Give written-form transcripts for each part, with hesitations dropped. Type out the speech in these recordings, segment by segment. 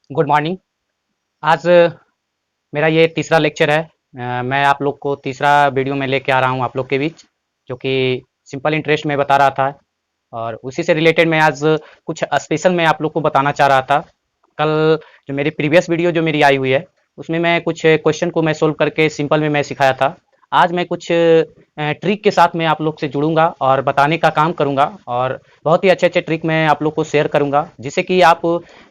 Good morning. आज मेरा ये तीसरा लेक्चर है। मैं आप लोग को तीसरा वीडियो में लेके आ रहा हूँ आप लोग के बीच, जो कि सिंपल इंटरेस्ट में बता रहा था और उसी से रिलेटेड मैं आज कुछ स्पेशल मैं आप लोग को बताना चाह रहा था। कल जो मेरी प्रीवियस वीडियो जो मेरी आई हुई है, उसमें मैं कुछ क्वेश्चन को मैं सोल्व करके सिंपल में मैं सिखाया था। आज मैं कुछ ट्रिक के साथ मैं आप लोग से जुड़ूंगा और बताने का काम करूंगा और बहुत ही अच्छे-अच्छे ट्रिक मैं आप लोग को शेयर करूंगा, जिससे कि आप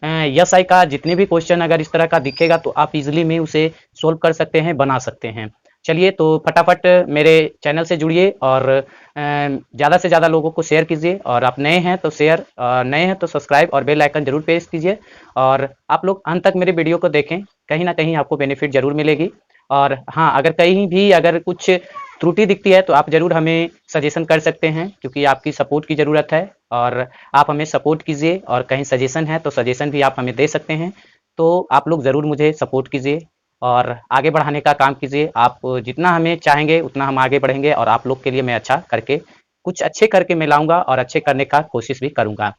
यस आई का जितने भी क्वेश्चन अगर इस तरह का दिखेगा तो आप इजीली में उसे सोल्व कर सकते हैं, बना सकते हैं। चलिए तो फटाफट मेरे चैनल से जुड़िए और ज़्यादा से ज़्यादा लोगों को शेयर कीजिए और आप नए हैं तो शेयर, नए हैं तो सब्सक्राइब और बेल आइकन जरूर प्रेस कीजिए और आप लोग अंत तक मेरे वीडियो को देखें, कहीं ना कहीं आपको बेनिफिट जरूर मिलेगी। और हाँ, अगर कहीं भी अगर कुछ त्रुटि दिखती है तो आप ज़रूर हमें सजेशन कर सकते हैं, क्योंकि आपकी सपोर्ट की ज़रूरत है और आप हमें सपोर्ट कीजिए और कहीं सजेशन है तो सजेशन भी आप हमें दे सकते हैं। तो आप लोग ज़रूर मुझे सपोर्ट कीजिए और आगे बढ़ाने का काम कीजिए। आप जितना हमें चाहेंगे उतना हम आगे बढ़ेंगे और आप लोग के लिए मैं अच्छा करके, कुछ अच्छे करके मैं लाऊँगा और अच्छे करने का कोशिश भी करूँगा।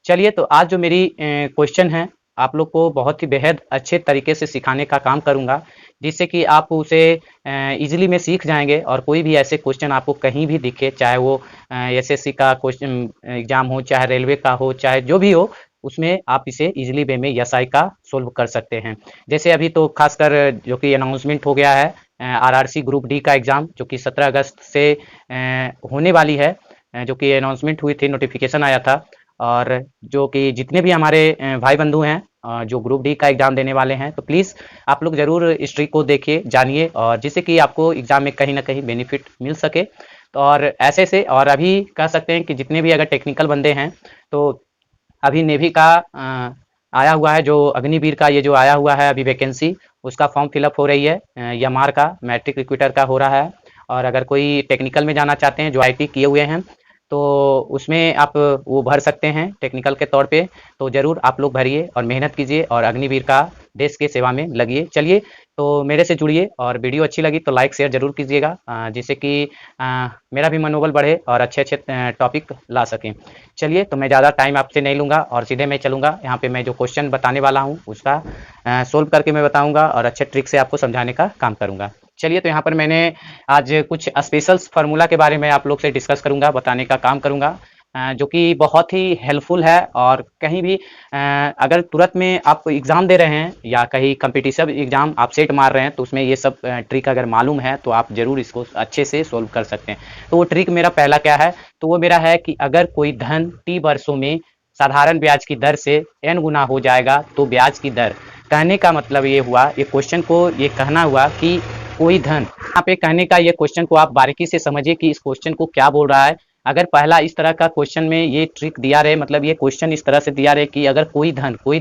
चलिए तो आज जो मेरी क्वेश्चन है, आप लोग को बहुत ही बेहद अच्छे तरीके से सिखाने का काम करूँगा, जिससे कि आप उसे ईज़िली में सीख जाएँगे और कोई भी ऐसे क्वेश्चन आपको कहीं भी दिखे, चाहे वो एसएससी का क्वेश्चन एग्ज़ाम हो, चाहे रेलवे का हो, चाहे जो भी हो, उसमें आप इसे ईज़िली वे में एसआई का सोल्व कर सकते हैं। जैसे अभी तो खासकर जो कि अनाउंसमेंट हो गया है आरआरसी ग्रुप डी का एग्ज़ाम, जो कि 17 अगस्त से होने वाली है, जो कि अनाउंसमेंट हुई थी, नोटिफिकेशन आया था। और जो कि जितने भी हमारे भाई बंधु हैं जो ग्रुप डी का एग्ज़ाम देने वाले हैं, तो प्लीज़ आप लोग ज़रूर इस ट्रिक को देखिए, जानिए और जिससे कि आपको एग्ज़ाम में कहीं न कहीं बेनिफिट मिल सके। तो और ऐसे से और अभी कह सकते हैं कि जितने भी अगर टेक्निकल बंदे हैं, तो अभी नेवी का आया हुआ है, जो अग्निवीर का ये जो आया हुआ है अभी वैकेंसी, उसका फॉर्म फिलअप हो रही है। एमआर का, मैट्रिक रिक्रूटर का हो रहा है। और अगर कोई टेक्निकल में जाना चाहते हैं जो आईटी किए हुए हैं, तो उसमें आप वो भर सकते हैं टेक्निकल के तौर पे। तो ज़रूर आप लोग भरिए और मेहनत कीजिए और अग्निवीर का देश के सेवा में लगिए। चलिए तो मेरे से जुड़िए और वीडियो अच्छी लगी तो लाइक शेयर ज़रूर कीजिएगा, जिससे कि मेरा भी मनोबल बढ़े और अच्छे-अच्छे टॉपिक ला सकें। चलिए तो मैं ज़्यादा टाइम आपसे नहीं लूँगा और सीधे मैं चलूँगा यहाँ पे। मैं जो क्वेश्चन बताने वाला हूँ उसका सोल्व करके मैं बताऊँगा और अच्छे ट्रिक से आपको समझाने का काम करूँगा। चलिए तो यहाँ पर मैंने आज कुछ स्पेशल फार्मूला के बारे में आप लोग से डिस्कस करूँगा, बताने का काम करूँगा, जो कि बहुत ही हेल्पफुल है। और कहीं भी अगर तुरंत में आप एग्ज़ाम दे रहे हैं या कहीं कॉम्पिटिटिव एग्ज़ाम आप सेट मार रहे हैं, तो उसमें ये सब ट्रिक अगर मालूम है तो आप ज़रूर इसको अच्छे से सोल्व कर सकते हैं। तो वो ट्रिक मेरा पहला क्या है, तो वो मेरा है कि अगर कोई धन टी वर्षों में साधारण ब्याज की दर से n गुना हो जाएगा तो ब्याज की दर। कहने का मतलब ये हुआ, ये क्वेश्चन को ये कहना हुआ कि कोई धन, यहाँ पे कहने का ये क्वेश्चन को आप बारीकी से समझिए कि इस क्वेश्चन को क्या बोल रहा है। अगर पहला इस तरह का क्वेश्चन में ये ट्रिक दिया रहे, मतलब ये क्वेश्चन इस तरह से दिया रहे कि अगर कोई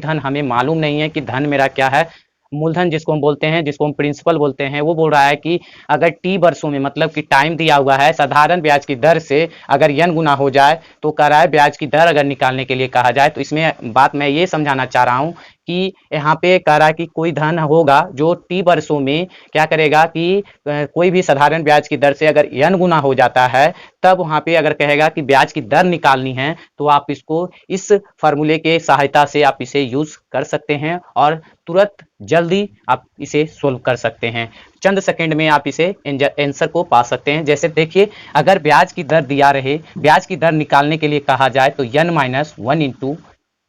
धन हमें मालूम नहीं है कि धन मेरा क्या है, मूलधन जिसको हम बोलते हैं, जिसको हम प्रिंसिपल बोलते हैं, वो बोल रहा है कि अगर टी वर्षों में, मतलब कि टाइम दिया हुआ है, साधारण ब्याज की दर से अगर n गुना हो जाए, तो कह रहा है ब्याज की दर अगर निकालने के लिए कहा जाए, तो इसमें बात मैं ये समझाना चाह रहा हूँ कि यहाँ पे कह रहा है कि कोई धन होगा जो टी वर्षों में क्या करेगा कि कोई भी साधारण ब्याज की दर से अगर n गुना हो जाता है, तब वहाँ पे अगर कहेगा कि ब्याज की दर निकालनी है, तो आप इसको इस फार्मूले के सहायता से आप इसे यूज कर सकते हैं और तुरंत जल्दी आप इसे सोल्व कर सकते हैं। चंद सेकंड में आप इसे आंसर को पा सकते हैं। जैसे देखिए, अगर ब्याज की दर दिया रहे, ब्याज की दर निकालने के लिए कहा जाए, तो n minus one into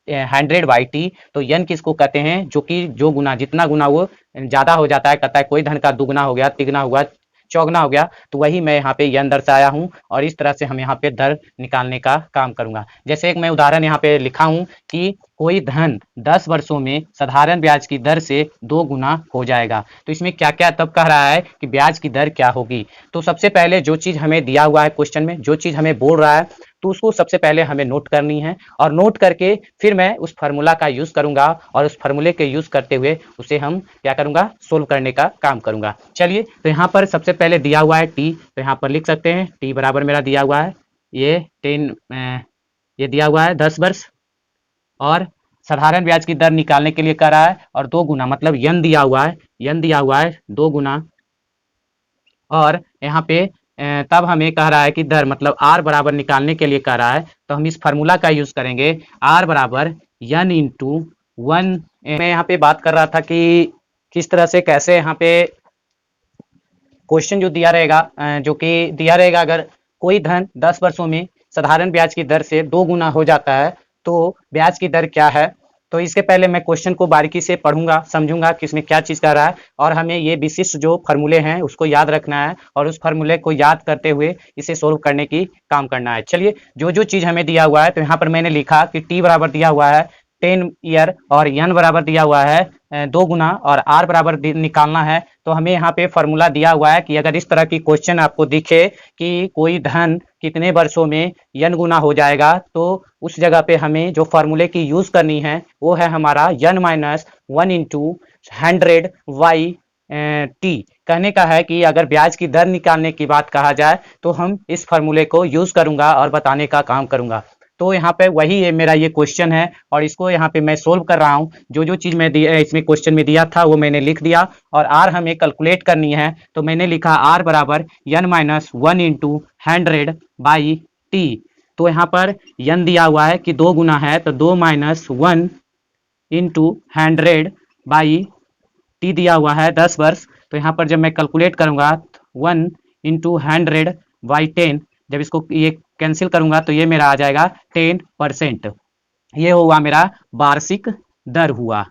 100 by T. तो n किसको कहते हैं, जो कि जो गुना, जितना गुना वो ज्यादा हो जाता है, कहता है कोई धन का दुगुना हो गया, तिगुना हुआ, चौगुना हो गया, तो वही मैं यहाँ पे n दर्शाया हूँ और इस तरह से हम यहाँ पे दर निकालने का काम करूंगा। जैसे एक मैं उदाहरण यहाँ पे लिखा हूँ कि कोई धन 10 वर्षों में साधारण ब्याज की दर से 2 गुना हो जाएगा। तो इसमें क्या क्या तब कह रहा है कि ब्याज की दर क्या होगी। तो सबसे पहले जो चीज हमें दिया हुआ है क्वेश्चन में, जो चीज हमें बोल रहा है, तो उसको सबसे पहले हमें नोट करनी है और नोट करके फिर मैं उस फार्मूला का यूज करूंगा और उस फार्मूले के यूज करते हुए उसे हम क्या करूंगा, सोल्व करने का काम करूंगा। चलिए तो यहाँ पर सबसे पहले दिया हुआ है टी, तो यहाँ पर लिख सकते हैं टी बराबर मेरा दिया हुआ है ये 10, ये दिया हुआ है 10 वर्ष और साधारण ब्याज की दर निकालने के लिए कह रहा है और 2 गुना, मतलब n दिया हुआ है, n दिया हुआ है 2 गुना। और यहाँ पे तब हमें कह रहा है कि दर, मतलब आर बराबर निकालने के लिए कह रहा है, तो हम इस फार्मूला का यूज करेंगे, आर बराबर n इंटू वन। मैं यहाँ पे बात कर रहा था कि किस तरह से कैसे यहाँ पे क्वेश्चन जो दिया रहेगा, जो कि दिया रहेगा अगर कोई धन 10 वर्षों में साधारण ब्याज की दर से 2 गुना हो जाता है तो ब्याज की दर क्या है। तो इसके पहले मैं क्वेश्चन को बारीकी से पढ़ूंगा, समझूंगा कि इसमें क्या चीज़ कर रहा है, और हमें ये विशिष्ट जो फार्मूले हैं उसको याद रखना है और उस फार्मूले को याद करते हुए इसे सोल्व करने की काम करना है। चलिए, जो जो चीज़ हमें दिया हुआ है तो यहाँ पर मैंने लिखा कि टी बराबर दिया हुआ है 10 ईयर और एन बराबर दिया हुआ है 2 गुना और आर बराबर निकालना है। तो हमें यहाँ पे फॉर्मूला दिया हुआ है कि अगर इस तरह की क्वेश्चन आपको दिखे कि कोई धन कितने वर्षों में n गुना हो जाएगा, तो उस जगह पे हमें जो फॉर्मूले की यूज करनी है वो है हमारा n-1 इंटू 100 टी। कहने का है कि अगर ब्याज की दर निकालने की बात कहा जाए तो हम इस फॉर्मूले को यूज करूंगा और बताने का काम करूंगा। तो यहाँ पे वही है मेरा ये क्वेश्चन है और इसको यहाँ पे मैं सोल्व कर रहा हूँ। जो जो चीज़ मैं इसमें क्वेश्चन में दिया था वो मैंने लिख दिया और आर हमें कैलकुलेट करनी है तो मैंने लिखा आर बराबर n-1 इंटू 100/t। तो यहाँ पर n दिया हुआ है कि 2 गुना है तो 2-1 इंटू 100/t दिया हुआ है 10 वर्ष। तो यहाँ पर जब मैं कैलकुलेट करूँगा 1 इंटू 100/10, जब इसको ये कैंसिल करूंगा तो ये मेरा आ जाएगा 10%। ये हुआ मेरा वार्षिक दर हुआ,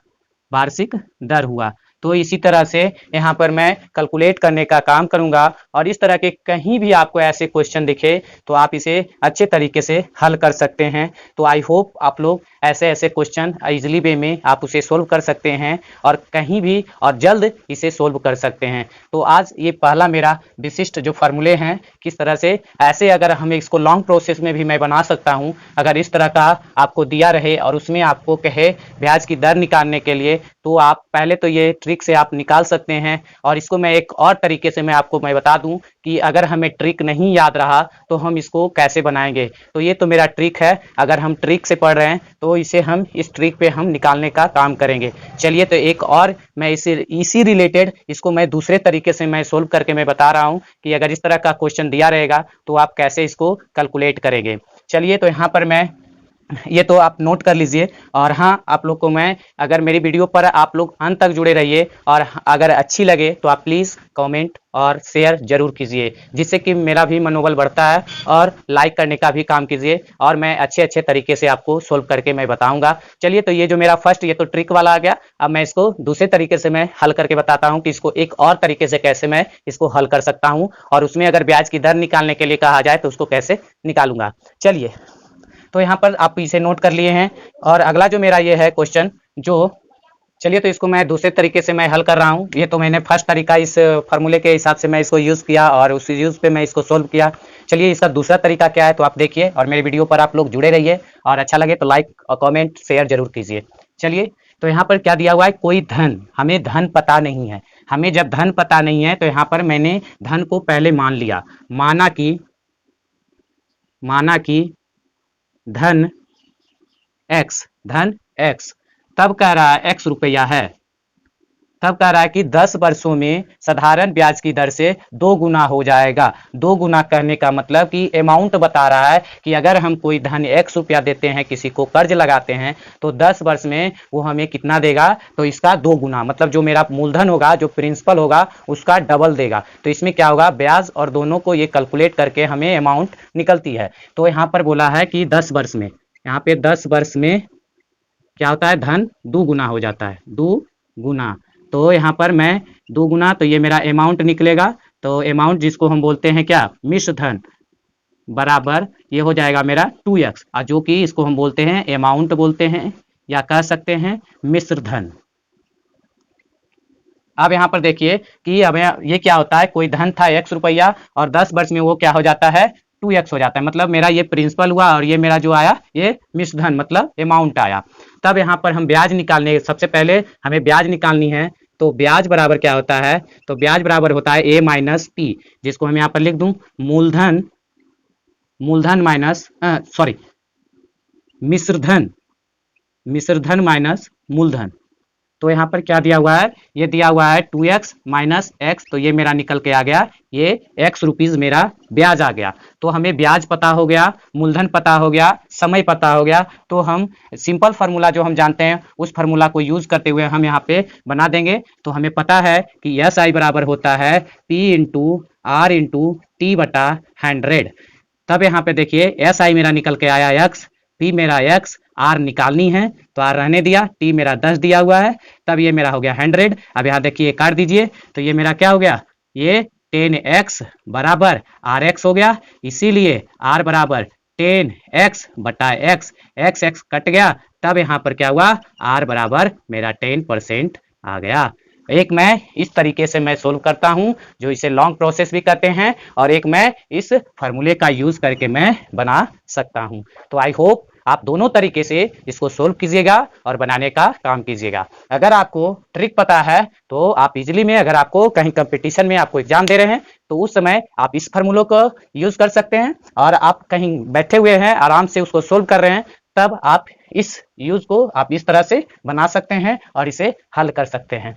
वार्षिक दर हुआ। तो इसी तरह से यहाँ पर मैं कैलकुलेट करने का काम करूंगा और इस तरह के कहीं भी आपको ऐसे क्वेश्चन दिखे तो आप इसे अच्छे तरीके से हल कर सकते हैं। तो आई होप आप लोग ऐसे ऐसे क्वेश्चन इजीली वे में आप उसे सोल्व कर सकते हैं और कहीं भी और जल्द इसे सोल्व कर सकते हैं। तो आज ये पहला मेरा विशिष्ट जो फार्मूले हैं किस तरह से ऐसे अगर हमें इसको लॉन्ग प्रोसेस में भी मैं बना सकता हूँ। अगर इस तरह का आपको दिया रहे और उसमें आपको कहे ब्याज की दर निकालने के लिए तो आप पहले तो ये ट्रिक से आप निकाल सकते हैं। और इसको मैं एक और तरीके से मैं बता दूं कि अगर हमें ट्रिक नहीं याद रहा तो हम इसको कैसे बनाएंगे। तो ये तो मेरा ट्रिक है, अगर हम ट्रिक से पढ़ रहे हैं तो इसे हम इस ट्रिक पे हम निकालने का काम करेंगे। चलिए, तो एक और मैं इसी रिलेटेड इसको मैं दूसरे तरीके से मैं सोल्व करके मैं बता रहा हूँ कि अगर इस तरह का क्वेश्चन दिया रहेगा तो आप कैसे इसको कैलकुलेट करेंगे। चलिए, तो यहाँ पर मैं ये तो आप नोट कर लीजिए। और हाँ, आप लोग को मैं अगर मेरी वीडियो पर आप लोग अंत तक जुड़े रहिए और अगर अच्छी लगे तो आप प्लीज़ कमेंट और शेयर जरूर कीजिए जिससे कि मेरा भी मनोबल बढ़ता है। और लाइक करने का भी काम कीजिए और मैं अच्छे अच्छे तरीके से आपको सोल्व करके मैं बताऊंगा। चलिए, तो ये जो मेरा फर्स्ट ये तो ट्रिक वाला आ गया। अब मैं इसको दूसरे तरीके से मैं हल करके बताता हूँ कि इसको एक और तरीके से कैसे मैं इसको हल कर सकता हूँ और उसमें अगर ब्याज की दर निकालने के लिए कहा जाए तो उसको कैसे निकालूंगा। चलिए, तो यहाँ पर आप इसे नोट कर लिए हैं और अगला जो मेरा ये है क्वेश्चन जो, चलिए तो इसको मैं दूसरे तरीके से मैं हल कर रहा हूँ। ये तो मैंने फर्स्ट तरीका इस फार्मूले के हिसाब से मैं इसको यूज़ किया और उस यूज़ पे मैं इसको सोल्व किया। चलिए, इसका दूसरा तरीका क्या है तो आप देखिए और मेरे वीडियो पर आप लोग जुड़े रहिए और अच्छा लगे तो लाइक और कमेंट शेयर जरूर कीजिए। चलिए, तो यहाँ पर क्या दिया हुआ है, कोई धन, हमें धन पता नहीं है। हमें जब धन पता नहीं है तो यहाँ पर मैंने धन को पहले मान लिया, माना कि धन एक्स, तब कह रहा है एक्स रुपया है, तब कह रहा है कि 10 वर्षों में साधारण ब्याज की दर से 2 गुना हो जाएगा। 2 गुना कहने का मतलब कि अमाउंट बता रहा है कि अगर हम कोई धन एक्स रुपया देते हैं, किसी को कर्ज लगाते हैं तो 10 वर्ष में वो हमें कितना देगा, तो इसका 2 गुना, मतलब जो मेरा मूलधन होगा, जो प्रिंसिपल होगा उसका डबल देगा। तो इसमें क्या होगा, ब्याज और दोनों को ये कैलकुलेट करके हमें अमाउंट निकलती है। तो यहाँ पर बोला है कि 10 वर्ष में, यहाँ पे 10 वर्ष में क्या होता है, धन 2 गुना हो जाता है, 2 गुना। तो यहाँ पर मैं 2 गुना, तो ये मेरा अमाउंट निकलेगा। तो अमाउंट जिसको हम बोलते हैं क्या, मिश्र धन, बराबर ये हो जाएगा मेरा 2x, और जो कि इसको हम बोलते हैं अमाउंट बोलते हैं या कह सकते हैं मिश्र धन। अब यहाँ पर देखिए कि अब ये क्या होता है, कोई धन था x रुपया और 10 वर्ष में वो क्या हो जाता है, 2x हो जाता है। मतलब मेरा ये प्रिंसिपल हुआ और ये मेरा जो आया ये मिश्र धन मतलब अमाउंट आया। तब यहाँ पर हम ब्याज निकालने, सबसे पहले हमें ब्याज निकालनी है। तो ब्याज बराबर क्या होता है, तो ब्याज बराबर होता है a माइनस टी, जिसको हम यहाँ पर लिख दूं मूलधन माइनस मिश्र धन माइनस मूलधन। तो यहाँ पर क्या दिया हुआ है, ये दिया हुआ है 2x माइनस एक्स, तो ये मेरा निकल के आ गया, ये x रुपीज मेरा ब्याज आ गया। तो हमें ब्याज पता हो गया, मूलधन पता हो गया, समय पता हो गया, तो हम सिंपल फार्मूला जो हम जानते हैं उस फार्मूला को यूज करते हुए हम यहाँ पे बना देंगे। तो हमें पता है कि एस आई बराबर होता है P into R into T बटा 100। तब यहाँ पे देखिए एस आई मेरा निकल के आया x, P मेरा x, R निकालनी है तो R रहने दिया, T मेरा 10 दिया हुआ है, तब ये मेरा हो गया 100। अब यहाँ देखिए काट दीजिए तो ये मेरा क्या हो गया, ये 10x बराबर RX हो गया, इसीलिए R बराबर 10x बटा x, x कट गया, तब यहाँ पर क्या हुआ, R बराबर मेरा 10% आ गया। एक मैं इस तरीके से मैं सोल्व करता हूं, जो इसे लॉन्ग प्रोसेस भी कहते हैं, और एक मैं इस फार्मूले का यूज करके मैं बना सकता हूं। तो आई होप आप दोनों तरीके से इसको सोल्व कीजिएगा और बनाने का काम कीजिएगा। अगर आपको ट्रिक पता है तो आप इजीली में, अगर आपको कहीं कंपटीशन में आपको एग्जाम दे रहे हैं तो उस समय आप इस फार्मूलों को यूज कर सकते हैं, और आप कहीं बैठे हुए हैं आराम से उसको सोल्व कर रहे हैं तब आप इस यूज को आप इस तरह से बना सकते हैं और इसे हल कर सकते हैं।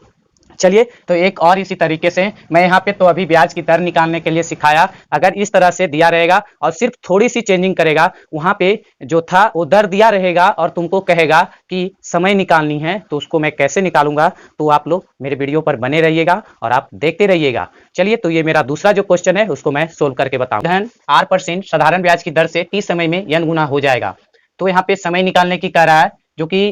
चलिए तो एक और इसी तरीके से मैं यहाँ पे तो अभी ब्याज की दर निकालने के लिए सिखाया, अगर इस तरह से दिया रहेगा और सिर्फ थोड़ी सी चेंजिंग करेगा, वहां पे जो था वो दर दिया रहेगा और तुमको कहेगा कि समय निकालनी है, तो उसको मैं कैसे निकालूंगा, तो आप लोग मेरे वीडियो पर बने रहिएगा और आप देखते रहिएगा। चलिए तो ये मेरा दूसरा जो क्वेश्चन है उसको मैं सोल्व करके बताऊंगा। R% साधारण ब्याज की दर से 30 समय में n गुना हो जाएगा। तो यहाँ पे समय निकालने की कह रहा है, जो कि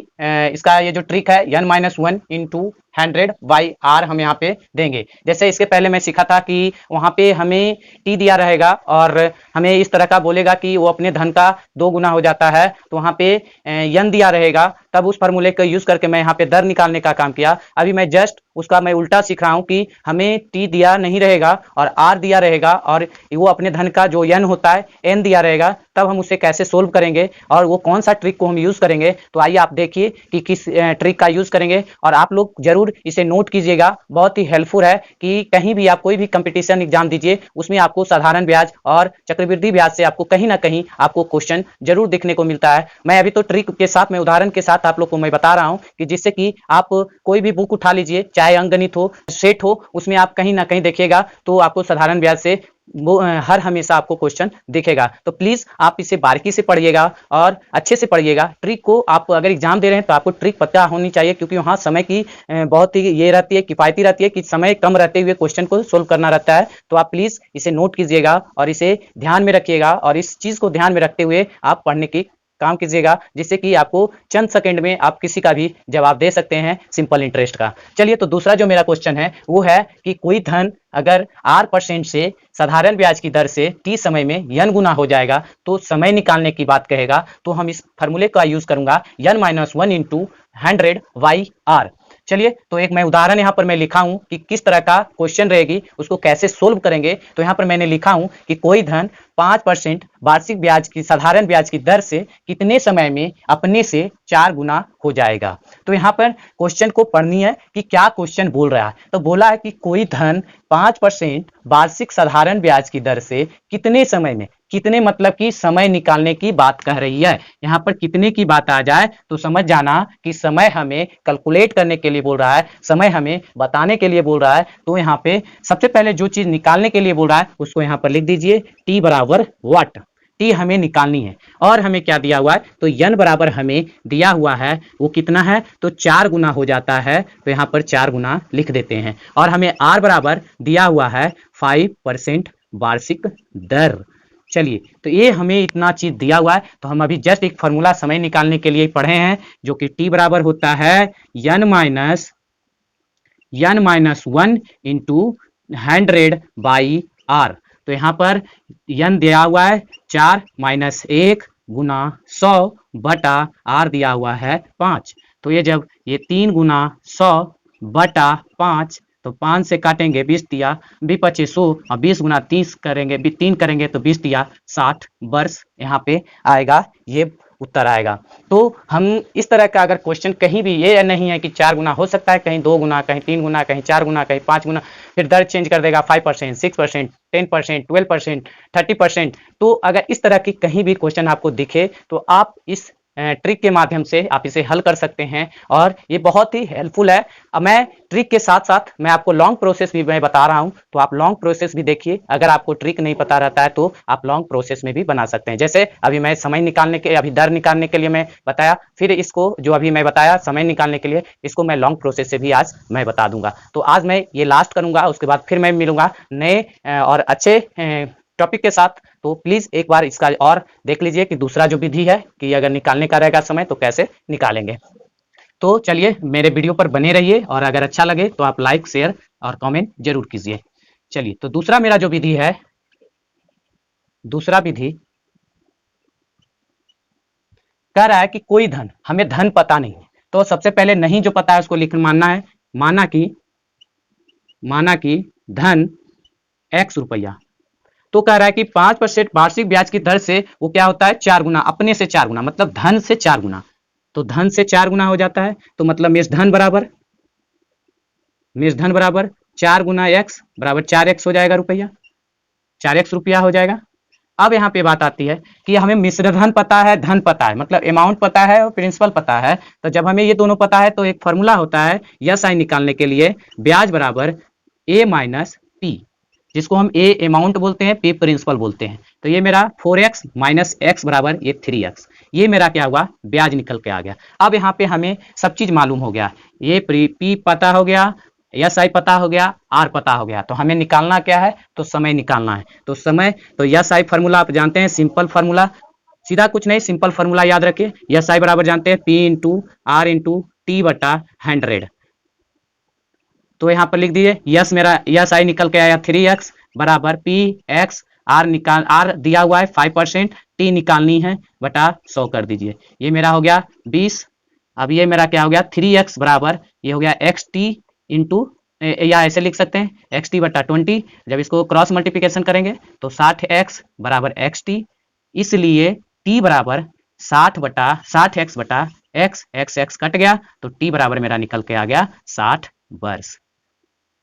इसका ये जो ट्रिक है n-1 इंटू 100 बाई आर हम यहाँ पे देंगे। जैसे इसके पहले मैं सीखा था कि वहाँ पे हमें टी दिया रहेगा और हमें इस तरह का बोलेगा कि वो अपने धन का 2 गुना हो जाता है, तो वहाँ पे n दिया रहेगा, तब उस फार्मूले का यूज करके मैं यहाँ पे दर निकालने का काम किया। अभी मैं जस्ट उसका मैं उल्टा सीख रहा हूँ कि हमें टी दिया नहीं रहेगा और आर दिया रहेगा और वो अपने धन का जो n होता है n दिया रहेगा, तब हम उसे कैसे सोल्व करेंगे और वो कौन सा ट्रिक को हम यूज करेंगे। तो आइए आप देखिए कि किस ट्रिक का यूज करेंगे, और आप लोग जरूर इसे नोट कीजिएगा, बहुत ही हेल्पफुल है कि कहीं भी आप कोई भी कंपटीशन एग्जाम दीजिए उसमें आपको साधारण ब्याज और चक्रवृद्धि ब्याज से आपको कहीं ना कहीं आपको क्वेश्चन जरूर देखने को मिलता है। मैं अभी तो ट्रिक के साथ में उदाहरण के साथ आप लोग को मैं बता रहा हूं कि जिससे कि आप कोई भी बुक उठा लीजिए, चाहे अंकगणित हो, सेट हो, उसमें आप कहीं ना कहीं देखिएगा तो आपको साधारण ब्याज से वो हर हमेशा आपको क्वेश्चन दिखेगा। तो प्लीज आप इसे बारीकी से पढ़िएगा और अच्छे से पढ़िएगा। ट्रिक को आप अगर एग्जाम दे रहे हैं तो आपको ट्रिक पता होनी चाहिए, क्योंकि वहाँ समय की बहुत ही ये रहती है, किफायती रहती है कि समय कम रहते हुए क्वेश्चन को सोल्व करना रहता है। तो आप प्लीज इसे नोट कीजिएगा और इसे ध्यान में रखिएगा और इस चीज को ध्यान में रखते हुए आप पढ़ने की काम कीजिएगा, जिससे कि आपको चंद सेकंड में आप किसी का भी जवाब दे सकते हैं सिंपल इंटरेस्ट का। चलिए तो दूसरा जो मेरा क्वेश्चन है वो है कि कोई धन अगर R% से साधारण ब्याज की दर से T समय में n गुना हो जाएगा तो समय निकालने की बात कहेगा। तो हम इस फार्मूले का यूज करूंगा n-1 इंटू 100 बाई R। चलिए तो एक मैं उदाहरण यहाँ पर मैं लिखा हूं कि किस तरह का क्वेश्चन रहेगी, उसको कैसे सोल्व करेंगे। तो यहाँ पर मैंने लिखा हूं कि कोई धन 5% वार्षिक ब्याज की साधारण ब्याज की दर से कितने समय में अपने से 4 गुना हो जाएगा। तो यहाँ पर क्वेश्चन को पढ़नी है कि क्या क्वेश्चन बोल रहा है। तो बोला है कि कोई धन 5% वार्षिक साधारण ब्याज की दर से कितने समय में, कितने मतलब कि समय निकालने की बात कह रही है। यहाँ पर कितने की बात आ जाए तो समझ जाना कि समय हमें कैलकुलेट करने के लिए बोल रहा है, समय हमें बताने के लिए बोल रहा है। तो यहाँ पे सबसे पहले जो चीज निकालने के लिए बोल रहा है उसको यहाँ पर लिख दीजिए, टी बराबर व्हाट, टी हमें निकालनी है। और हमें क्या दिया हुआ है, तो n बराबर हमें दिया हुआ है वो कितना है, तो 4 गुना हो जाता है, तो यहाँ पर 4 गुना लिख देते हैं। और हमें r बराबर दिया हुआ है 5% वार्षिक दर। चलिए तो ये हमें इतना चीज दिया हुआ है, तो हम अभी जस्ट एक फॉर्मूला समय निकालने के लिए पढ़े हैं, जो कि टी बराबर होता है n-1 इंटू 100 बाई आर। तो यहाँ पर n दिया हुआ है 4 माइनस 1 गुना 100 बटा आर दिया हुआ है 5। तो ये जब ये 3 गुना 100 बटा 5, तो 5 से काटेंगे 20 दिया 2500 और 20 गुना 30 करेंगे, 3 करेंगे तो 20 दिया 60 वर्ष यहाँ पे आएगा, ये उत्तर आएगा। तो हम इस तरह का अगर क्वेश्चन कहीं भी ये नहीं है कि 4 गुना हो सकता है, कहीं 2 गुना, कहीं 3 गुना, कहीं 4 गुना, कहीं 5 गुना, फिर दर चेंज कर देगा 5%, 6%, 10%, 12%, 30%। तो अगर इस तरह की कहीं भी क्वेश्चन आपको दिखे तो आप इस ट्रिक के माध्यम से आप इसे हल कर सकते हैं और ये बहुत ही हेल्पफुल है। अब मैं ट्रिक के साथ साथ मैं आपको लॉन्ग प्रोसेस भी मैं बता रहा हूं, तो आप लॉन्ग प्रोसेस भी देखिए। अगर आपको ट्रिक नहीं पता रहता है तो आप लॉन्ग प्रोसेस में भी बना सकते हैं। जैसे अभी मैं समय निकालने के अभी दर निकालने के लिए मैं बताया, फिर इसको जो अभी मैं बताया समय निकालने के लिए, इसको मैं लॉन्ग प्रोसेस से भी आज मैं बता दूंगा। तो आज मैं ये लास्ट करूंगा, उसके बाद फिर मैं मिलूंगा नए और अच्छे टॉपिक के साथ। तो प्लीज एक बार इसका और देख लीजिए कि दूसरा जो विधि है कि अगर निकालने का रहेगा समय तो कैसे निकालेंगे। तो चलिए मेरे वीडियो पर बने रहिए और अगर अच्छा लगे तो आप लाइक शेयर और कमेंट जरूर कीजिए। चलिए तो दूसरा मेरा जो विधि है, दूसरा विधि कह रहा है कि कोई धन, हमें धन पता नहीं है, तो सबसे पहले नहीं जो पता है उसको लिख मानना है। माना कि धन x रुपया, तो कह रहा है कि 5% वार्षिक ब्याज की दर से वो क्या होता है 4 गुना, अपने से 4 गुना, मतलब धन से 4 गुना। तो धन से 4 गुना हो जाता है, तो मतलब मेष धन बराबर 4 गुना x बराबर 4x हो जाएगा रुपया, 4x रुपया हो जाएगा। अब यहाँ पे बात आती है कि हमें मिश्र धन पता है, धन पता है, मतलब अमाउंट पता है और प्रिंसिपल पता है। तो जब हमें ये दोनों पता है तो एक फॉर्मूला होता है यस आई निकालने के लिए, ब्याज बराबर a माइनस पी, जिसको हम ए अमाउंट बोलते हैं, पी प्रिंसिपल बोलते हैं। तो ये मेरा 4x माइनस एक्स बराबर ये 3x, ये मेरा क्या हुआ ब्याज निकल के आ गया। अब यहाँ पे हमें सब चीज मालूम हो गया, ये पी पता हो गया, एस आई पता हो गया, आर पता हो गया। तो हमें निकालना क्या है, तो समय निकालना है। तो समय, तो एस आई फार्मूला आप जानते हैं, सिंपल फार्मूला, सीधा कुछ नहीं, सिंपल फार्मूला याद रखिए। एस आई बराबर जानते हैं P into R into T बटा 100। तो यहाँ पर लिख दीजिए यस, मेरा यस आई निकल के आया 3x बराबर पी एक्स, आर दिया हुआ है 5%, टी निकालनी है बटा 100 कर दीजिए, ये मेरा हो गया 20। अब ये मेरा क्या हो गया 3x बराबर ये हो गया एक्स टी इंटू, या ऐसे लिख सकते हैं एक्स टी बटा 20। जब इसको क्रॉस मल्टीप्लिकेशन करेंगे तो 60x बराबर एक्स टी, इसलिए टी बराबर 60x बटा एक्स कट गया, तो टी बराबर मेरा निकल के आ गया 60 वर्ष।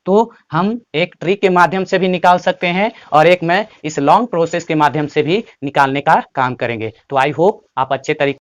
तो हम एक ट्रिक के माध्यम से भी निकाल सकते हैं और एक मैं इस लॉन्ग प्रोसेस के माध्यम से भी निकालने का काम करेंगे। तो आई होप आप अच्छे तरीके